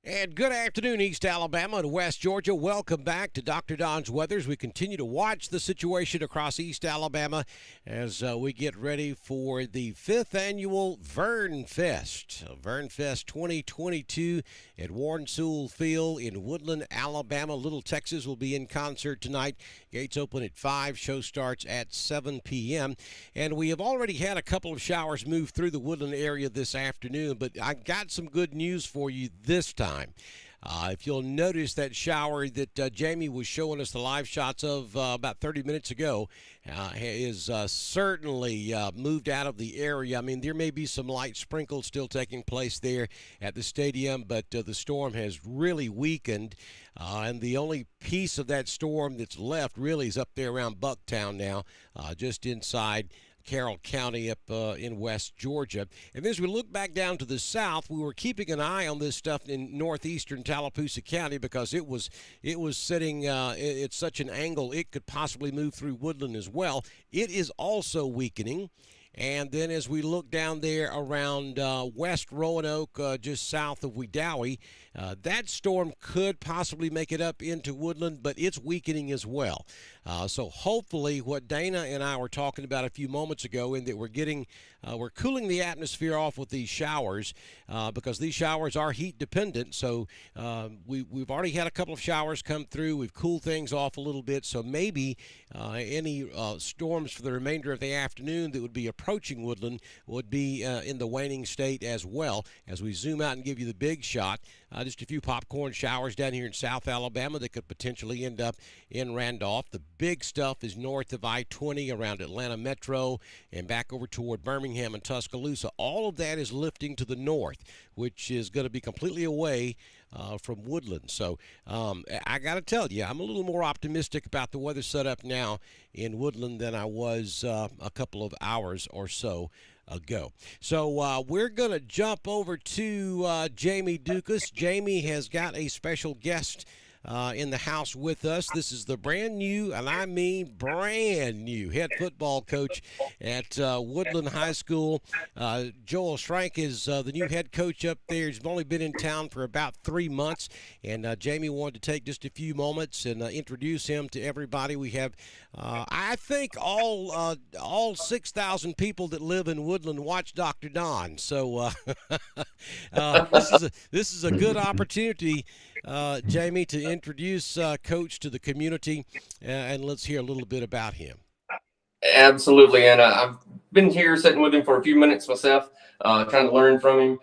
And good afternoon, East Alabama and West Georgia. Welcome back to Dr. Don's Weathers. We continue to watch the situation across East Alabama as we get ready for the 5th annual Vern Fest. Vern Fest 2022 at Warren Sewell Field in Woodland, Alabama. Little Texas will be in concert tonight. Gates open at 5, show starts at 7 p.m. And we have already had a couple of showers move through the Woodland area this afternoon, but I got some good news for you this time. If you'll notice that shower that Jamie was showing us the live shots of about 30 minutes ago is certainly moved out of the area. I mean, there may be some light sprinkles still taking place there at the stadium, but the storm has really weakened. And the only piece of that storm that's left really is up there around Bucktown now, just inside Carroll County up in West Georgia. And as we look back down to the south, we were keeping an eye on this stuff in northeastern Tallapoosa County because it was sitting at such an angle it could possibly move through Woodland as well. It is also weakening. And then as we look down there around West Roanoke, just south of Wedowee, that storm could possibly make it up into Woodland, but it's weakening as well. So hopefully what Dana and I were talking about a few moments ago, in that we're cooling the atmosphere off with these showers because these showers are heat dependent. So we've already had a couple of showers come through. We've cooled things off a little bit. So maybe any storms for the remainder of the afternoon that would be approaching Woodland would be in the waning state as well. As we zoom out and give you the big shot, just a few popcorn showers down here in South Alabama that could potentially end up in Randolph. The big stuff is north of I-20 around Atlanta Metro and back over toward Birmingham and Tuscaloosa. All of that is lifting to the north, which is going to be completely away from Woodland. So I got to tell you, I'm a little more optimistic about the weather setup now in Woodland than I was a couple of hours or so ago. So we're going to jump over to Jamie Dukas. Jamie has got a special guest in the house with us. This is the brand new, and I mean brand new, head football coach at Woodland High School. Joel Schrank is the new head coach up there. He's only been in town for about 3 months, and Jamie wanted to take just a few moments and introduce him to everybody. We have, I think, all 6,000 people that live in Woodland watch Dr. Don. So this is a good opportunity, Jamie, to introduce Coach to the community, and let's hear a little bit about him. Absolutely, and I've been here sitting with him for a few minutes myself, trying to learn from him.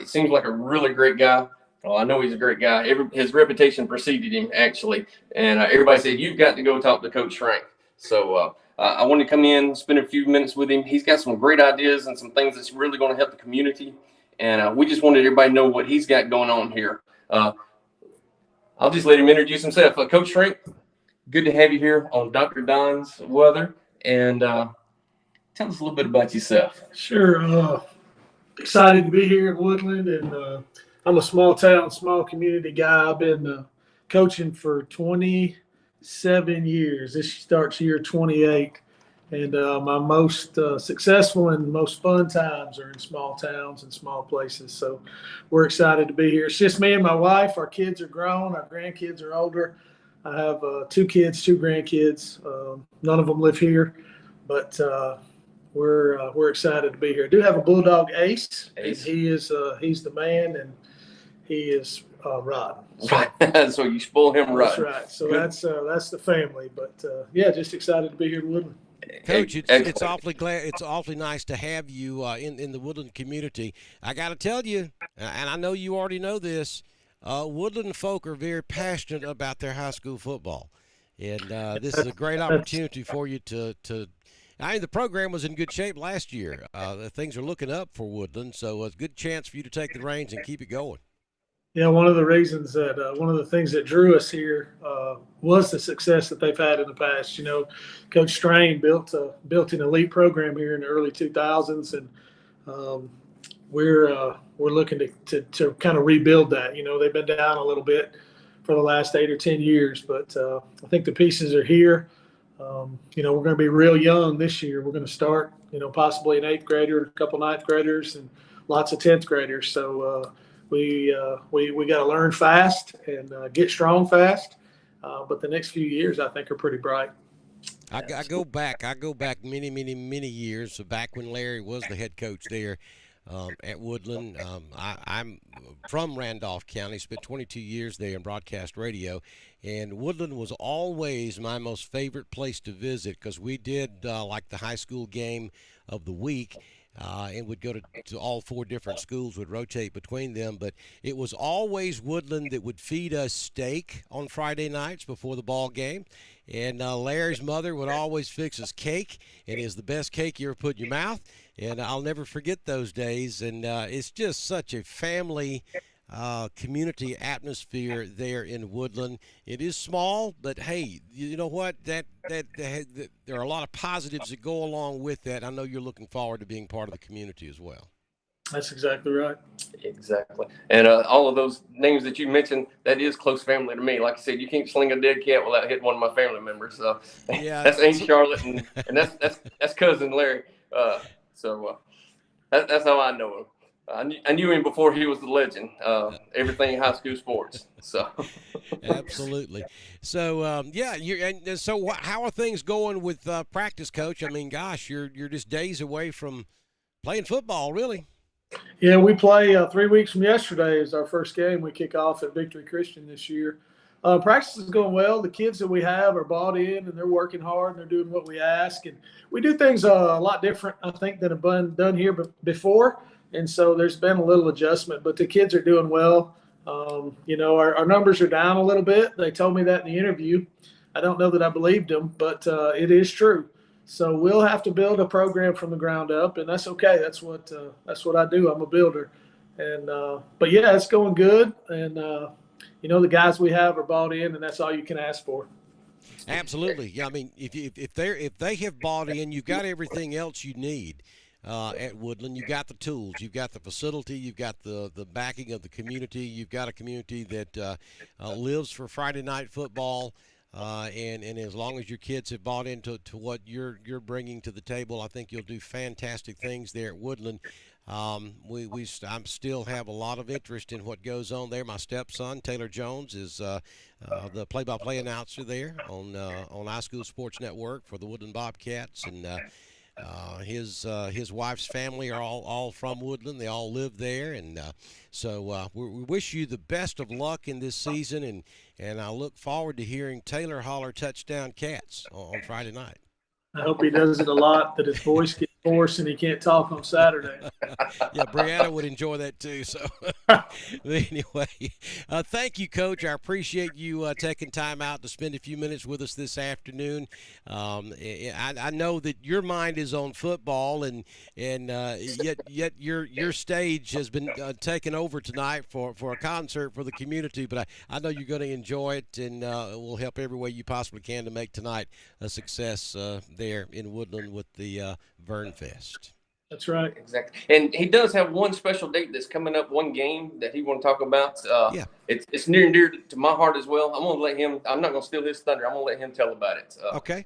He seems like a really great guy. Well, I know he's a great guy. His reputation preceded him, actually, and everybody said, you've got to go talk to Coach Schrank. So I wanted to come in, spend a few minutes with him. He's got some great ideas and some things that's really going to help the community, and we just wanted everybody to know what he's got going on here. I'll just let him introduce himself. Coach Schrank, good to have you here on Dr. Don's Weather. And tell us a little bit about yourself. Sure. Excited to be here in Woodland, and I'm a small town, small community guy. I've been coaching for 27 years. This starts year 28. And my most successful and most fun times are in small towns and small places. So we're excited to be here. It's just me and my wife. Our kids are grown. Our grandkids are older. I have 2 kids, 2 grandkids. None of them live here, but we're excited to be here. I do have a bulldog, Ace. He's the man, and he is rotten. So you spoil him rotten. That's right. So that's the family. But yeah, just excited to be here in Woodland. Coach, it's awfully nice to have you in the Woodland community. I got to tell you, and I know you already know this, Woodland folk are very passionate about their high school football, and this is a great opportunity for you to. I mean, the program was in good shape last year. Things are looking up for Woodland, so it's a good chance for you to take the reins and keep it going. Yeah, one of the things that drew us here was the success that they've had in the past. You know, Coach Strain built an elite program here in the early 2000s, and we're looking to kind of rebuild that. You know, they've been down a little bit for the last 8 or 10 years, but I think the pieces are here. You know, we're going to be real young this year. We're going to start, you know, possibly an 8th grader, a couple 9th graders, and lots of 10th graders. So we got to learn fast and get strong fast. But the next few years, I think, are pretty bright. I go back many, many, many years. So back when Larry was the head coach there at Woodland. I'm from Randolph County. Spent 22 years there in broadcast radio, and Woodland was always my most favorite place to visit because we did like the high school game of the week. And would go to all 4 different schools, would rotate between them. But it was always Woodland that would feed us steak on Friday nights before the ball game. And Larry's mother would always fix us cake, and it is the best cake you ever put in your mouth. And I'll never forget those days. And it's just such a family community atmosphere there in Woodland. It is small, but hey, you know what? That there are a lot of positives that go along with that. I know you're looking forward to being part of the community as well. That's exactly right. Exactly. And all of those names that you mentioned, that is close family to me. Like I said, you can't sling a dead cat without hitting one of my family members. So yeah, that's Aunt Charlotte, and that's cousin Larry. That's how I know him. I knew him before he was the legend. Everything high school sports. So absolutely. So so how are things going with practice, Coach? I mean, gosh, you're just days away from playing football, really. Yeah, we play 3 weeks from yesterday is our first game. We kick off at Victory Christian this year. Practice is going well. The kids that we have are bought in, and they're working hard, and they're doing what we ask. And we do things a lot different, I think, than have been done here before. And so there's been a little adjustment, but the kids are doing well. Our numbers are down a little bit. They told me that in the interview. I don't know that I believed them, but it is true. So we'll have to build a program from the ground up, and that's okay. That's what I do. I'm a builder, and but yeah, it's going good. And the guys we have are bought in, and that's all you can ask for. Absolutely. Yeah, I mean, if they have bought in, you've got everything else you need. At Woodland, you've got the tools, you've got the facility, you've got the backing of the community, you've got a community that lives for Friday night football, and as long as your kids have bought into what you're bringing to the table, I think you'll do fantastic things there at Woodland. I still have a lot of interest in what goes on there. My stepson Taylor Jones is the play-by-play announcer there on iSchool Sports Network for the Woodland Bobcats, and his wife's family are all from Woodland. They all live there, and so we wish you the best of luck in this season, and I look forward to hearing Taylor holler touchdown Cats on Friday night. I hope he does it a lot, that his voice gets hoarse and he can't talk on Saturday. Yeah, Brianna would enjoy that too. So anyway, thank you, Coach. I appreciate you taking time out to spend a few minutes with us this afternoon. I know that your mind is on football, and yet your stage has been taken over tonight for a concert for the community. But I know you're going to enjoy it, and we'll help every way you possibly can to make tonight a success there in Woodland with the Vern Fest. That's right. Exactly. And he does have one special date that's coming up, one game that he want to talk about. Yeah. It's near and dear to my heart as well. I'm not going to steal his thunder. I'm going to let him tell about it. Okay.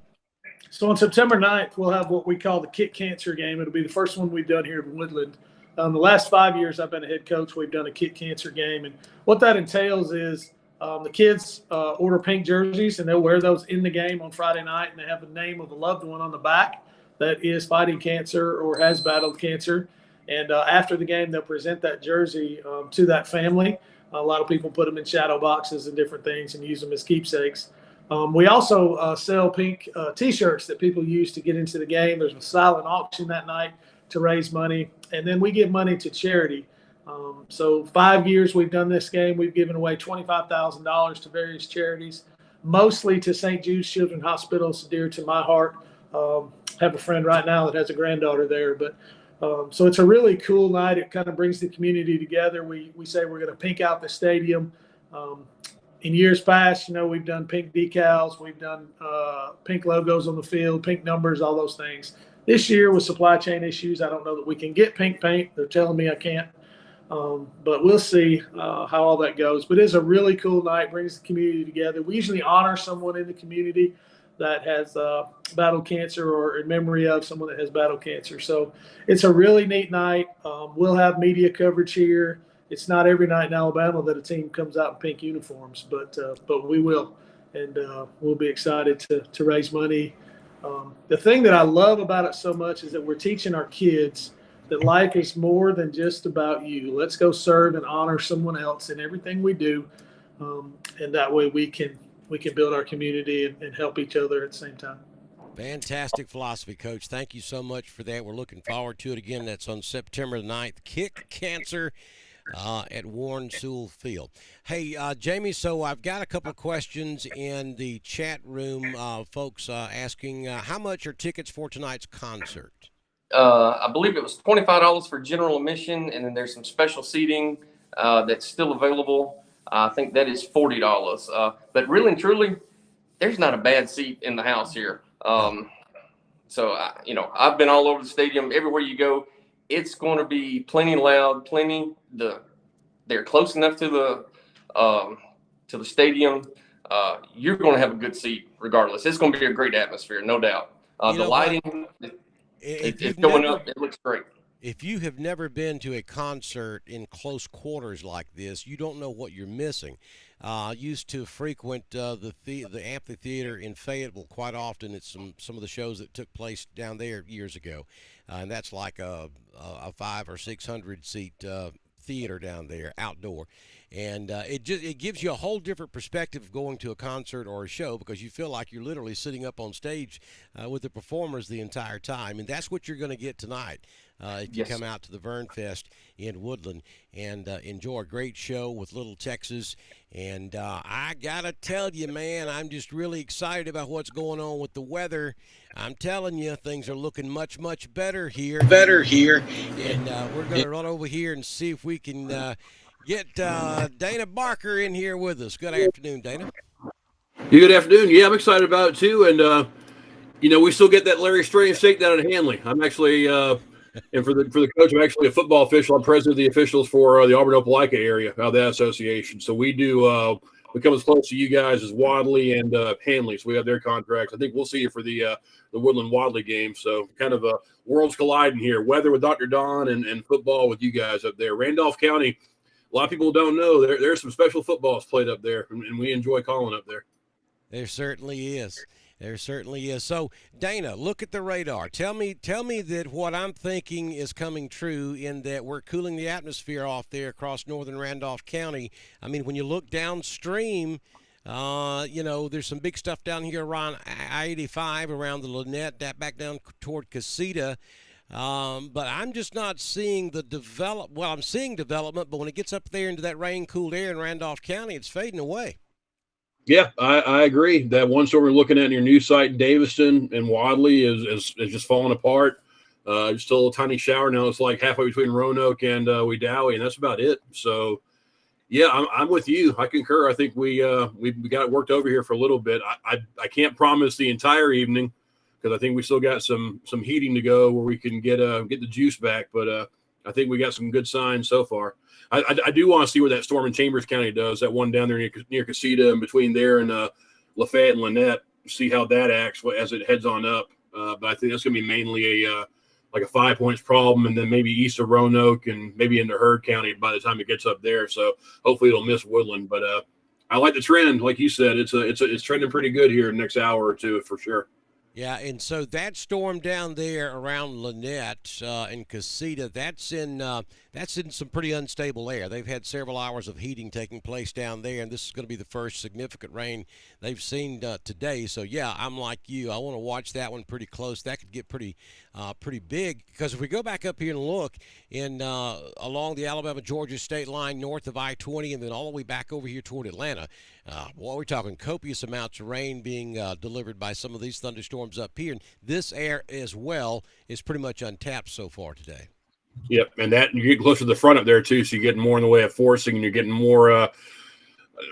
So on September 9th, we'll have what we call the Kick Cancer game. It'll be the first one we've done here in Woodland. The last 5 years I've been a head coach, we've done a Kick Cancer game. And what that entails is the kids order pink jerseys, and they'll wear those in the game on Friday night, and they have the name of a loved one on the back that is fighting cancer or has battled cancer. And after the game, they'll present that jersey to that family. A lot of people put them in shadow boxes and different things and use them as keepsakes. We also sell pink T-shirts that people use to get into the game. There's a silent auction that night to raise money, and then we give money to charity. So 5 years we've done this game. We've given away $25,000 to various charities, mostly to St. Jude's Children's Hospital, so dear to my heart. Have a friend right now that has a granddaughter there, but so it's a really cool night. It kind of brings the community together. We say we're going to pink out the stadium. In years past, we've done pink decals, we've done pink logos on the field, pink numbers, all those things. This year with supply chain issues, I don't know that we can get pink paint. They're telling me I can't. But we'll see how all that goes. But it's a really cool night, brings the community together. We usually honor someone in the community that has battled cancer or in memory of someone that has battled cancer. So it's a really neat night. We'll have media coverage here. it's not every night in Alabama that a team comes out in pink uniforms, but we will, and we'll be excited to raise money. The thing that I love about it so much is that we're teaching our kids that life is more than just about you. Let's go serve and honor someone else in everything we do, and that way we can build our community and help each other at the same time. Fantastic philosophy, Coach. Thank you so much for that. We're looking forward to it again. That's on September 9th. Kick Cancer at Warren Sewell Field. Hey, Jamie, so I've got a couple of questions in the chat room. Folks asking, how much are tickets for tonight's concert? I believe it was $25 for general admission, and then there's some special seating that's still available. I think that is $40. But really and truly, there's not a bad seat in the house here. So, I've been all over the stadium. Everywhere you go, it's going to be plenty loud, they're close enough to the stadium. You're going to have a good seat regardless. It's going to be a great atmosphere, no doubt. The lighting, it's going up. It looks great. If you have never been to a concert in close quarters like this, you don't know what you're missing. I used to frequent the amphitheater in Fayetteville quite often. It's some of the shows that took place down there years ago, and that's like a 500 or 600 seat theater down there, outdoor. And it gives you a whole different perspective of going to a concert or a show, because you feel like you're literally sitting up on stage with the performers the entire time. And that's what you're going to get tonight if you come out to the Vern Fest in Woodland and enjoy a great show with Little Texas. And I got to tell you, man, I'm just really excited about what's going on with the weather. I'm telling you, things are looking much, much better here. And we're going to run over here and see if we can get Dana Barker in here with us. Good afternoon, Dana. Yeah, good afternoon. Yeah, I'm excited about it too. And we still get that Larry Strange shake down at Hanley. I'm actually, and for the coach, I'm actually a football official. I'm president of the officials for the Auburn Opelika area of that association. So we do we come as close to you guys as Wadley and Hanley. So we have their contracts. I think we'll see you for the Woodland Wadley game. So kind of worlds colliding here. Weather with Dr. Don and football with you guys up there. Randolph County. A lot of people don't know there's some special footballs played up there, and we enjoy calling up there. There certainly is. There certainly is. So, Dana, look at the radar. Tell me that what I'm thinking is coming true, in that we're cooling the atmosphere off there across northern Randolph County. I mean, when you look downstream, there's some big stuff down here around I-85, around the Lynette, that back down toward Casita. But I'm just not seeing I'm seeing development, but when it gets up there into that rain-cooled air in Randolph County, it's fading away. Yeah, I agree. That one store we're looking at in your new site in Daviston and Wadley is just falling apart. Just a little tiny shower now. It's like halfway between Roanoke and Wedowee, and that's about it. So, yeah, I'm with you. I concur. I think we got it worked over here for a little bit. I can't promise the entire evening, because I think we still got some heating to go where we can get the juice back. But I think we got some good signs so far. I do want to see what that storm in Chambers County does, that one down there near Casita and between there and Lafayette and Lynette, see how that acts as it heads on up. But I think that's going to be mainly a 5 points problem, and then maybe east of Roanoke and maybe into Heard County by the time it gets up there. So hopefully it'll miss Woodland. But I like the trend. Like you said, it's trending pretty good here in the next hour or two for sure. Yeah, and so that storm down there around Lynette and Casita, that's in some pretty unstable air. They've had several hours of heating taking place down there, and this is going to be the first significant rain they've seen today. So, yeah, I'm like you. I want to watch that one pretty close. That could get pretty big, because if we go back up here and look along the Alabama-Georgia state line north of I-20 and then all the way back over here toward Atlanta, we're talking copious amounts of rain being delivered by some of these thunderstorms up here. And this air as well is pretty much untapped so far today. Yep, and that you get closer to the front up there too, so you're getting more in the way of forcing, and you're getting more. I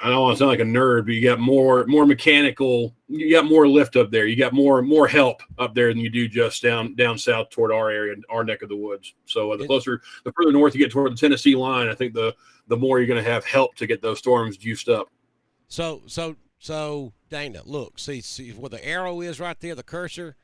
don't want to sound like a nerd, but you got more mechanical. You got more lift up there. You got more help up there than you do just down south toward our area, our neck of the woods. So the further north you get toward the Tennessee line, I think the more you're going to have help to get those storms juiced up. So Dana, look, see where the arrow is right there, the cursor.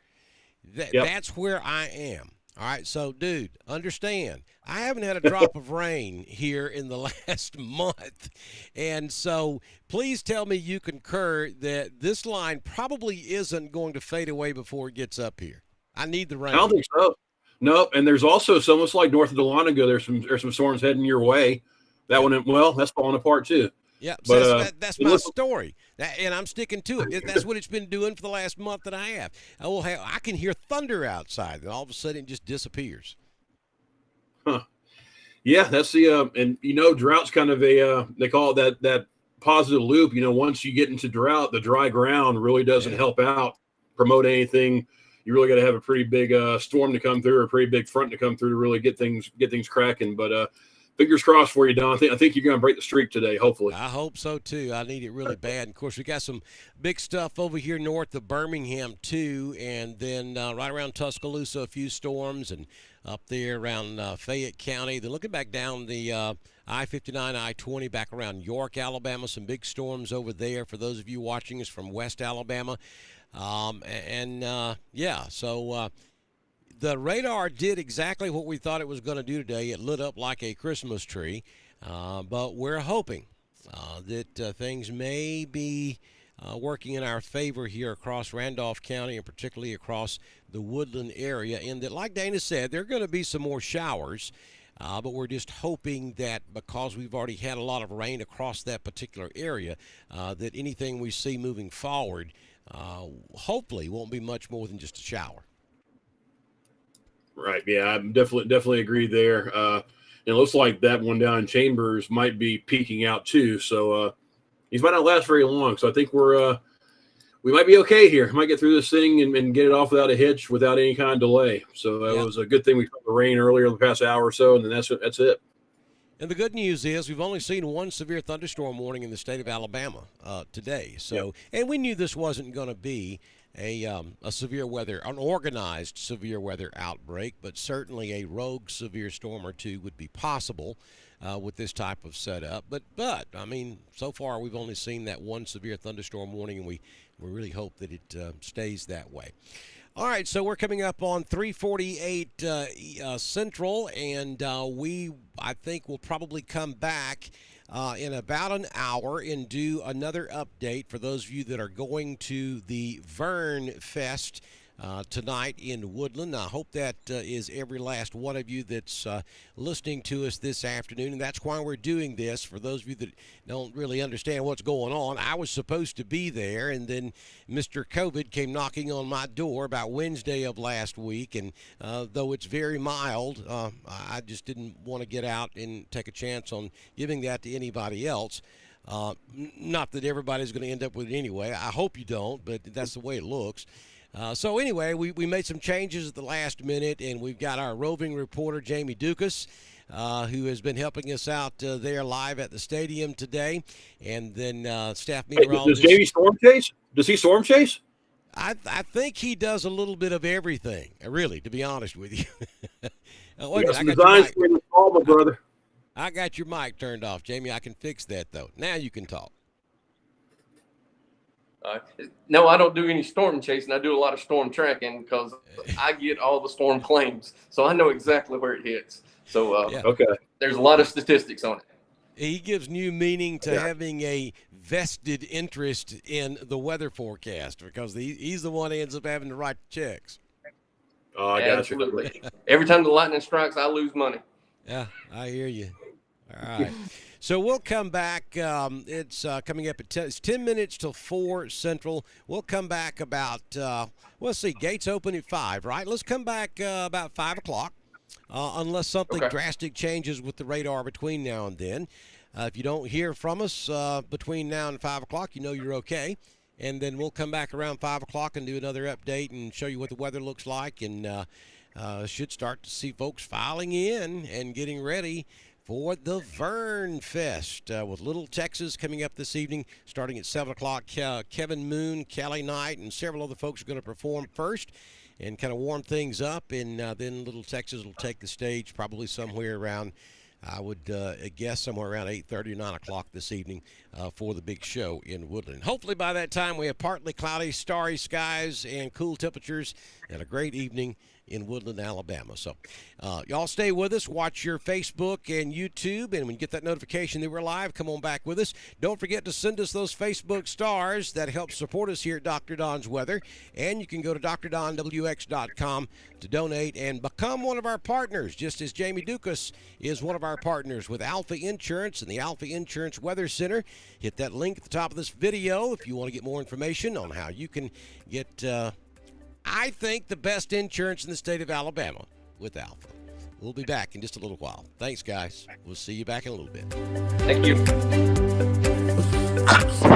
Yep. That's where I am. All right, so dude, understand, I haven't had a drop of rain here in the last month. And so please tell me you concur that this line probably isn't going to fade away before it gets up here. I need the I don't rain. think so. No, and there's also so much like north of Dahlonega. There's some storms heading your way. That Yep. one, well, that's falling apart too. Yeah, so But that's it my looks story, and I'm sticking to it. That's what it's been doing for the last month and a half. I can hear thunder outside, and all of a sudden it just disappears. yeah, that's the and drought's kind of a they call it that positive loop. Once you get into drought, the dry ground really doesn't Yeah. help out promote anything. You really got to have a pretty big storm to come through, or a pretty big front to come through to really get things cracking. But fingers crossed for you, Don. I think you're going to break the streak today, hopefully. I hope so too. I need it really bad. And of course, we got some big stuff over here north of Birmingham too, and then right around Tuscaloosa, a few storms, and up there around Fayette County. Then looking back down the I-59, I-20, back around York, Alabama, some big storms over there. For those of you watching us from West Alabama, so. The radar did exactly what we thought it was going to do today. It lit up like a Christmas tree, but we're hoping that things may be working in our favor here across Randolph County and particularly across the Woodland area. And that, like Dana said, there are going to be some more showers, but we're just hoping that because we've already had a lot of rain across that particular area, that anything we see moving forward hopefully won't be much more than just a shower. Right. Yeah, I definitely agree there. It looks like that one down in Chambers might be peaking out too. So these might not last very long. So I think we might be okay here. Might get through this thing and get it off without a hitch, without any kind of delay. So that was a good thing. We saw the rain earlier the past hour or so, and then that's it. And the good news is we've only seen one severe thunderstorm warning in the state of Alabama today. So, and we knew this wasn't going to be a severe weather, an organized severe weather outbreak, but certainly a rogue severe storm or two would be possible with this type of setup. But I mean, so far we've only seen that one severe thunderstorm warning, and we really hope that it stays that way. All right, so we're coming up on 3:48 Central, and I think we'll probably come back in about an hour and do another update for those of you that are going to the Vern Fest tonight in Woodland. I hope that is every last one of you that's listening to us this afternoon, and that's why we're doing this. For those of you that don't really understand what's going on, I was supposed to be there, and then Mr. COVID came knocking on my door about Wednesday of last week, and though it's very mild, I just didn't want to get out and take a chance on giving that to anybody else. Not that everybody's going to end up with it anyway. I hope you don't, but that's the way it looks. So anyway, we made some changes at the last minute, and we've got our roving reporter, Jamie Dukas, who has been helping us out there live at the stadium today, and then staff meteorologist. Does Jamie storm chase? Does he storm chase? I think he does a little bit of everything, really, to be honest with you. Wait, I got your mic. My brother. I got your mic turned off, Jamie. I can fix that, though. Now you can talk. No, I don't do any storm chasing. I do a lot of storm tracking because I get all the storm claims, so I know exactly where it hits. So okay, there's a lot of statistics on it. He gives new meaning to having a vested interest in the weather forecast because he's the one who ends up having to write the checks. Oh, I got Absolutely. Every time the lightning strikes, I lose money. Yeah, I hear you. All right. So we'll come back. It's coming up at it's 10 minutes till 4 Central. We'll come back about, let's see, gates open at 5, right? Let's come back about 5 o'clock, unless something drastic changes with the radar between now and then. If you don't hear from us between now and 5 o'clock, you know you're okay. And then we'll come back around 5 o'clock and do another update and show you what the weather looks like. And should start to see folks filing in and getting ready for the Vern Fest with Little Texas coming up this evening, starting at 7 o'clock. Kevin Moon, Callie Knight, and several other folks are going to perform first and kind of warm things up, and then Little Texas will take the stage probably somewhere around, I would guess, somewhere around 8:30 or 9 o'clock this evening for the big show in Woodland. Hopefully by that time we have partly cloudy, starry skies and cool temperatures and a great evening in Woodland, Alabama. So y'all stay with us. Watch your Facebook and YouTube. And when you get that notification that we're live, come on back with us. Don't forget to send us those Facebook stars. That helps support us here at Dr. Don's Weather. And you can go to drdonwx.com to donate and become one of our partners, just as Jamie Dukas is one of our partners with Alpha Insurance and the Alpha Insurance Weather Center. Hit that link at the top of this video if you want to get more information on how you can get, I think, the best insurance in the state of Alabama with Alpha. We'll be back in just a little while. Thanks, guys. We'll see you back in a little bit. Thank you.